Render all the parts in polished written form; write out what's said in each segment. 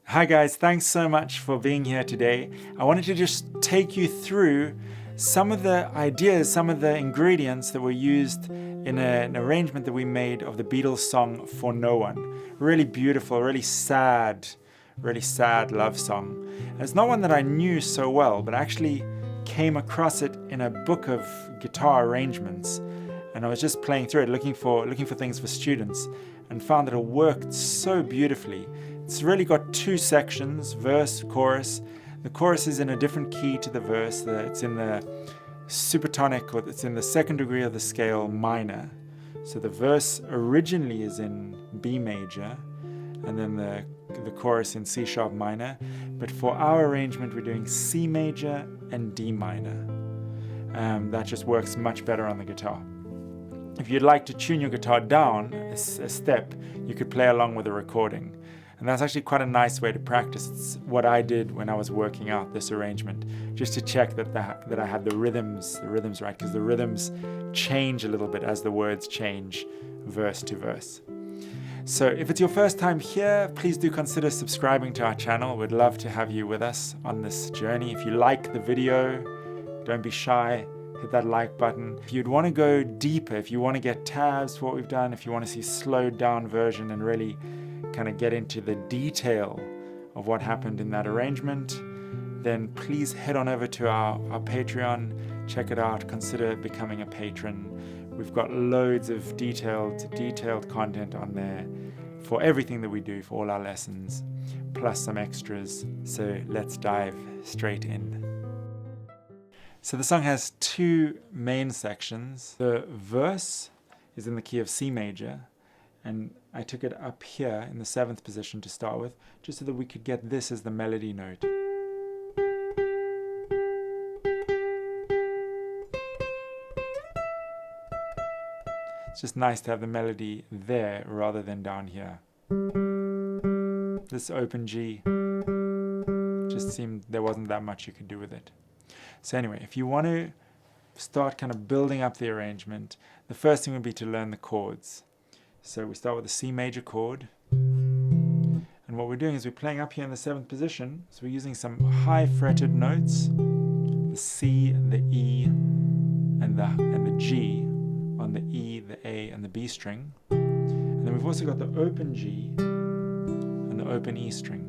Hi guys, thanks so much for being here today. I wanted to just take you through some of the ideas, some of the ingredients that were used in an arrangement that we made of the Beatles song For No One. Really beautiful, really sad love song. And it's not one that I knew so well, but I actually came across it in a book of guitar arrangements. And I was just playing through it, looking for things for students, and found that it worked so beautifully. It's really got two sections, verse, chorus. The chorus is in a different key to the verse. It's in the supertonic, or it's in the second degree of the scale minor. So the verse originally is in B major, and then the chorus in C sharp minor. But for our arrangement, we're doing C major and D minor. That just works much better on the guitar. If you'd like to tune your guitar down a step, you could play along with the recording. And that's actually quite a nice way to practice. It's what I did when I was working out this arrangement, just to check that I had the rhythms right, because the rhythms change a little bit as the words change verse to verse. So if it's your first time here, please do consider subscribing to our channel. We'd love to have you with us on this journey. If you like the video, don't be shy. Hit that like button. If you'd want to go deeper, if you want to get tabs for what we've done, if you want to see slowed down version and really kind of get into the detail of what happened in that arrangement, then please head on over to our Patreon, check it out, consider becoming a patron. We've got loads of detailed content on there for everything that we do, for all our lessons, plus some extras. So let's dive straight in. So the song has two main sections. The verse is in the key of C major, and I took it up here in the 7th position to start with, just so that we could get this as the melody note. It's just nice to have the melody there rather than down here. This open G just seemed there wasn't that much you could do with it. So anyway, if you want to start kind of building up the arrangement, the first thing would be to learn the chords. So we start with the C major chord, and what we're doing is we're playing up here in the 7th position, so we're using some high fretted notes, the C, the E, and the G on the E, the A, and the B string, and then we've also got the open G and the open E string.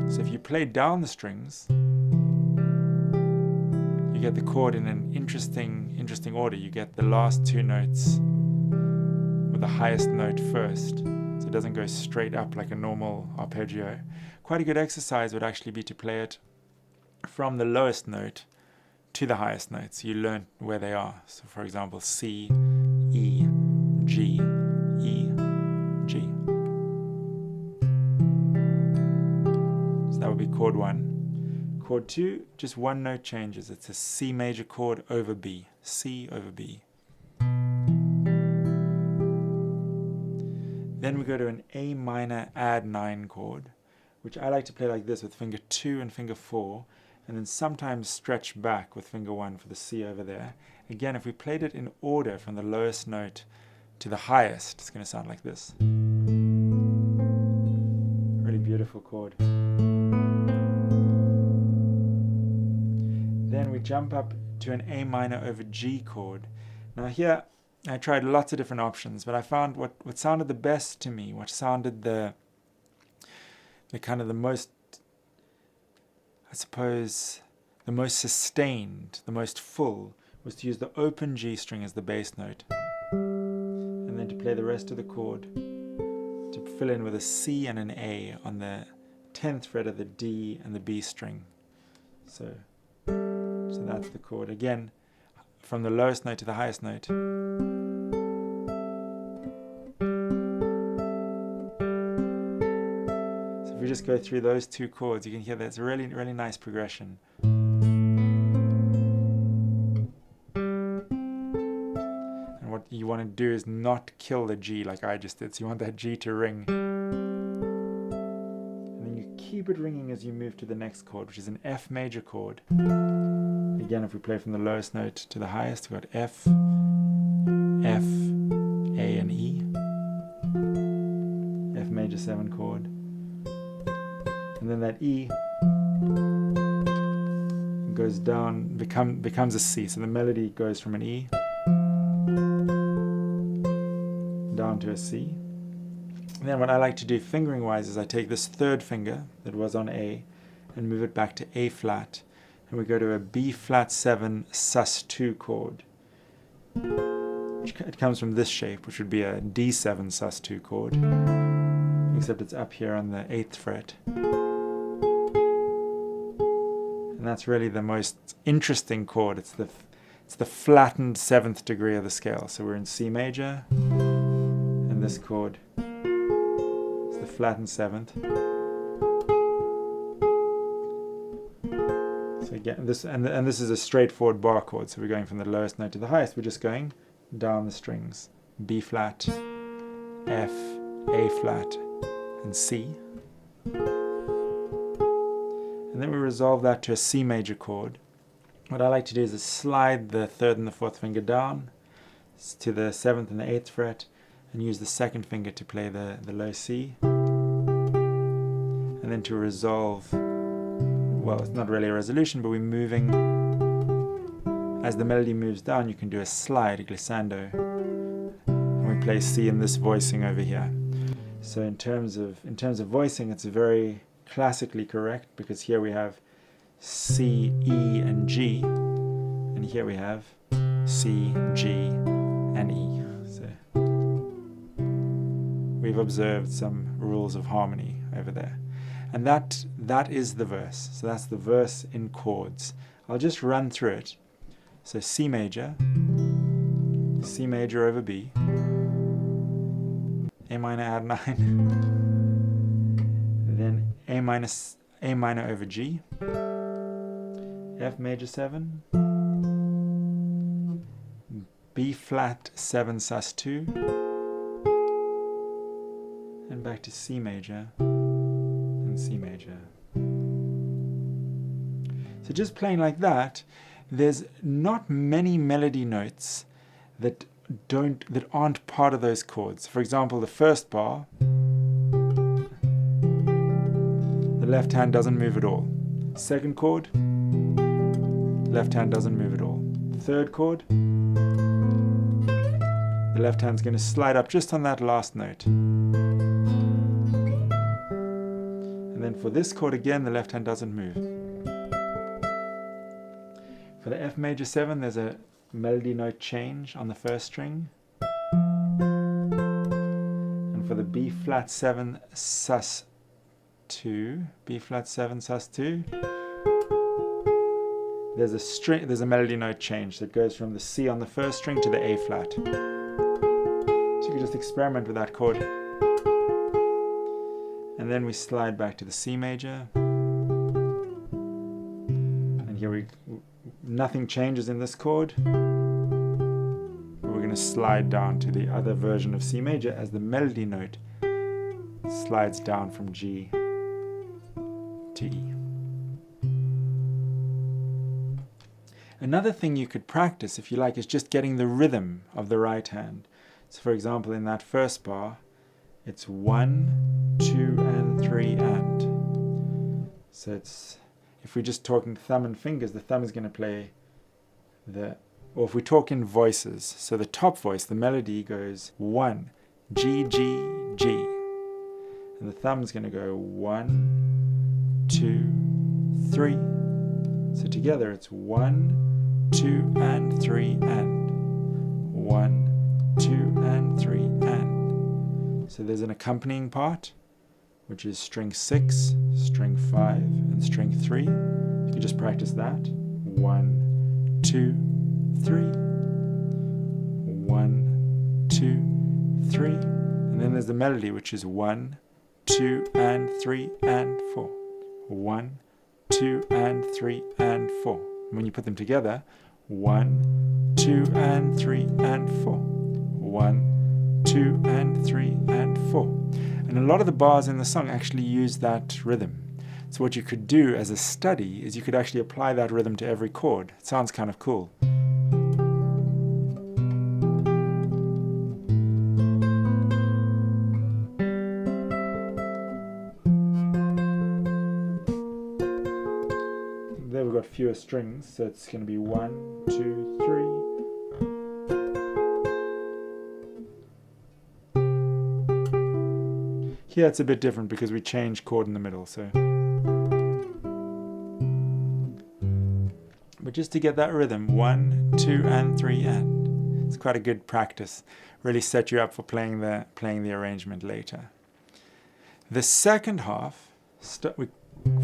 So if you play down the strings, you get the chord in an interesting order. You get the last two notes with the highest note first, so it doesn't go straight up like a normal arpeggio. Quite a good exercise would actually be to play it from the lowest note to the highest note, so you learn where they are. So for example, C, E, G, E, G. So that would be chord 1. Chord 2, just one note changes. It's a C major chord over B. C over B. Then we go to an A minor add 9 chord, which I like to play like this with finger 2 and finger 4, and then sometimes stretch back with finger 1 for the C over there. Again, if we played it in order from the lowest note to the highest, it's going to sound like this. Really beautiful chord. Then we jump up to an A minor over G chord. Now here, I tried lots of different options, but I found what sounded the best to me, what sounded the kind of the most, I suppose, the most sustained, the most full, was to use the open G string as the bass note. And then to play the rest of the chord, to fill in with a C and an A on the 10th fret of the D and the B string. So that's the chord. Again, from the lowest note to the highest note. So if we just go through those two chords, you can hear that's a really nice progression. And what you want to do is not kill the G like I just did. So you want that G to ring. And then you keep it ringing as you move to the next chord, which is an F major chord. Again, if we play from the lowest note to the highest, we've got F, F, A, and E. F major, major 7 chord. And then that E goes down, becomes a C. So the melody goes from an E down to a C. And then what I like to do fingering wise is I take this third finger that was on A and move it back to A flat, and we go to a B flat 7 sus2 chord. It comes from this shape, which would be a D7 sus2 chord, except it's up here on the 8th fret. And that's really the most interesting chord. It's the flattened 7th degree of the scale. So we're in C major, and this chord is the flattened 7th. So again, this is a straightforward bar chord. So we're going from the lowest note to the highest. We're just going down the strings: B flat, F, A flat, and C. And then we resolve that to a C major chord. What I like to do is slide the 3rd and the 4th finger down to the 7th and the 8th fret, and use the 2nd finger to play the low C. And then to resolve, well, it's not really a resolution, but we're moving, as the melody moves down, you can do a slide, a glissando, and we play C in this voicing over here. So in terms of voicing, it's very classically correct, because here we have C, E, and G, and here we have C, G, and E. So we've observed some rules of harmony over there. And that is the verse. So that's the verse in chords. I'll just run through it. So C major over B, A minor add 9, then A minor over G, F major 7, B flat 7 sus2, and back to C major and C major. So just playing like that, there's not many melody notes that aren't part of those chords. For example, the first bar, the left hand doesn't move at all. Second chord, left hand doesn't move at all. Third chord, the left hand's going to slide up just on that last note. And then for this chord again, the left hand doesn't move. For the F major 7, there's a melody note change on the first string. And for the B flat 7 sus2, there's a melody note change that goes from the C on the first string to the A flat. So you can just experiment with that chord. And then we slide back to the C major. And here nothing changes in this chord. We're going to slide down to the other version of C major as the melody note slides down from G to E. Another thing you could practice, if you like, is just getting the rhythm of the right hand. So for example, in that first bar, it's 1, 2, and 3, and. So it's, if we're just talking thumb and fingers, the thumb is going to play or if we talk in voices, so the top voice, the melody goes 1, G, G, G. And the thumb is going to go 1, 2, 3. So together it's 1, 2, and 3, and 1, 2, and 3, and. So there's an accompanying part, which is string 6, string 5, and string 3. You can just practice that. 1, 2, 3. 1, 2, 3. And then there's the melody, which is 1, 2, and 3, and 4. 1, 2, and 3, and 4. And when you put them together, 1, 2, and 3, and 4. 1, 2, and 3, and 4. And a lot of the bars in the song actually use that rhythm. So what you could do as a study is you could actually apply that rhythm to every chord. It sounds kind of cool. got fewer strings, so it's going to be 1, 2, 3. Here it's a bit different because we change chord in the middle, so. But just to get that rhythm, 1, 2, and 3, and. It's quite a good practice. Really set you up for playing the arrangement later. The second half,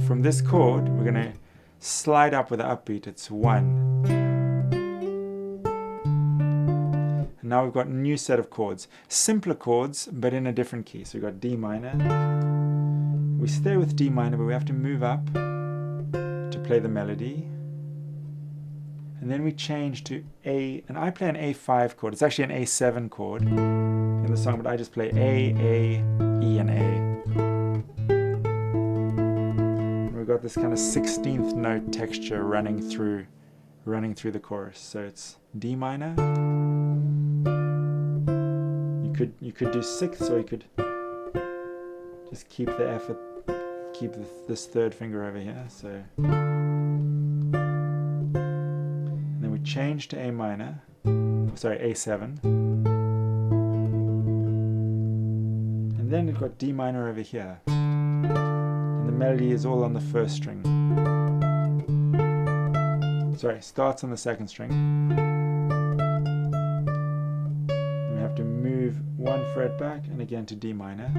from this chord, we're going to slide up with the upbeat. It's 1. And now we've got a new set of chords. Simpler chords, but in a different key. So we've got D minor. We stay with D minor, but we have to move up to play the melody. And then we change to A, and I play an A5 chord. It's actually an A7 chord in the song, but I just play A, E, and A. And we've got this kind of 16th note texture running through the chorus. So it's D minor. You could do 6th, or you could just keep the effort, keep this third finger over here. So. Change to A minor, sorry, A7, and then we've got D minor over here, and the melody is all on the first string. Sorry, starts on the second string. And we have to move 1 fret back and again to D minor.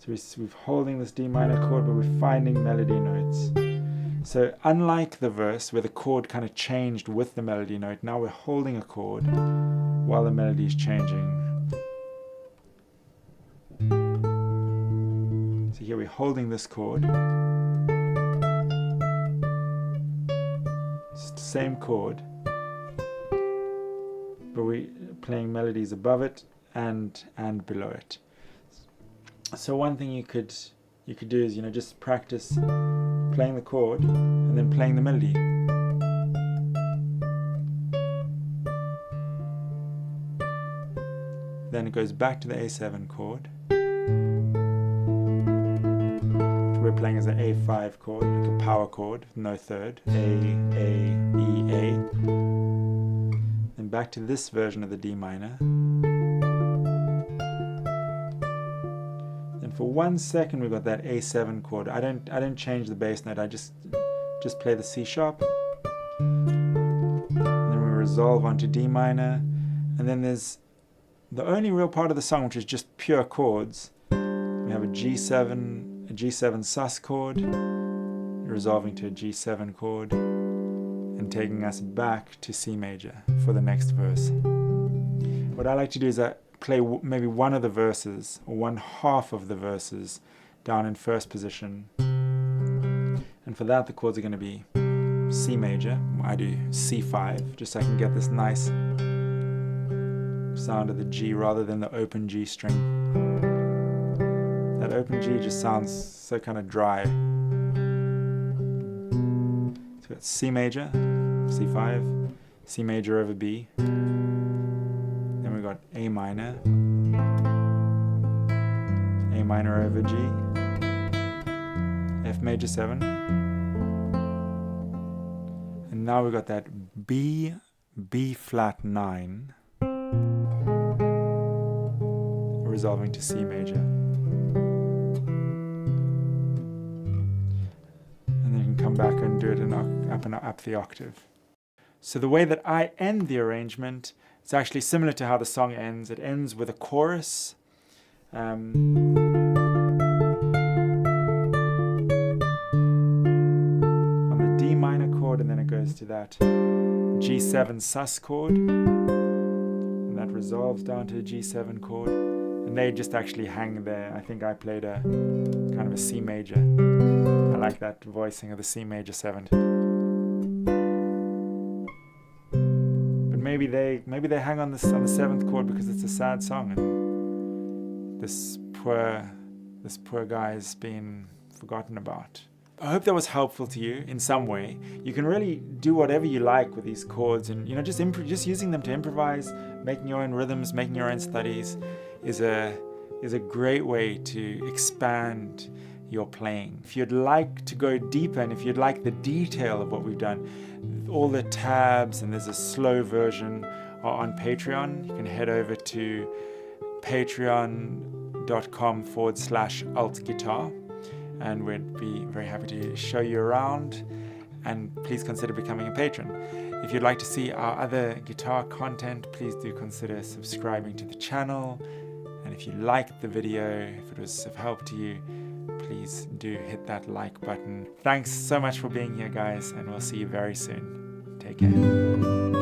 So we're holding this D minor chord, but we're finding melody notes. So unlike the verse where the chord kind of changed with the melody note, now we're holding a chord while the melody is changing. So here we're holding this chord. It's the same chord, but we're playing melodies above it and below it. So one thing you could do is, just practice playing the chord and then playing the melody. Then it goes back to the A7 chord, which we're playing as an A5 chord, like a power chord, no third. A, E, A. Then back to this version of the D minor. For 1 second we've got that A7 chord. I don't change the bass note. I just play the C sharp. And then we resolve onto D minor. And then there's the only real part of the song which is just pure chords. We have a G7 sus chord, resolving to a G7 chord, and taking us back to C major for the next verse. What I like to do is play maybe one of the verses or one half of the verses down in first position, and for that the chords are going to be C major. I do C5 just so I can get this nice sound of the G rather than the open G string. That open G just sounds so kind of dry. So it's C major, C5, C major over B. Then we've got A minor over G, F major 7, and now we've got that B flat 9, resolving to C major. And then you can come back and do it up the octave. So the way that I end the arrangement, it's actually similar to how the song ends. It ends with a chorus. On the D minor chord, and then it goes to that G7 sus chord, and that resolves down to a G7 chord, and they just actually hang there. I think I played a kind of a C major. I like that voicing of the C major 7. Maybe they hang on the 7th chord because it's a sad song and this poor guy's been forgotten about. I hope that was helpful to you in some way. You can really do whatever you like with these chords, and just using them to improvise, making your own rhythms, making your own studies is a is a great way to expand your playing. If you'd like to go deeper and if you'd like the detail of what we've done, all the tabs, and there's a slow version, are on Patreon. You can head over to patreon.com/altguitar, and we'd be very happy to show you around, and please consider becoming a patron. If you'd like to see our other guitar content, please do consider subscribing to the channel, and if you liked the video, if it was of help to you, please do hit that like button. Thanks so much for being here, guys, and we'll see you very soon. Take care.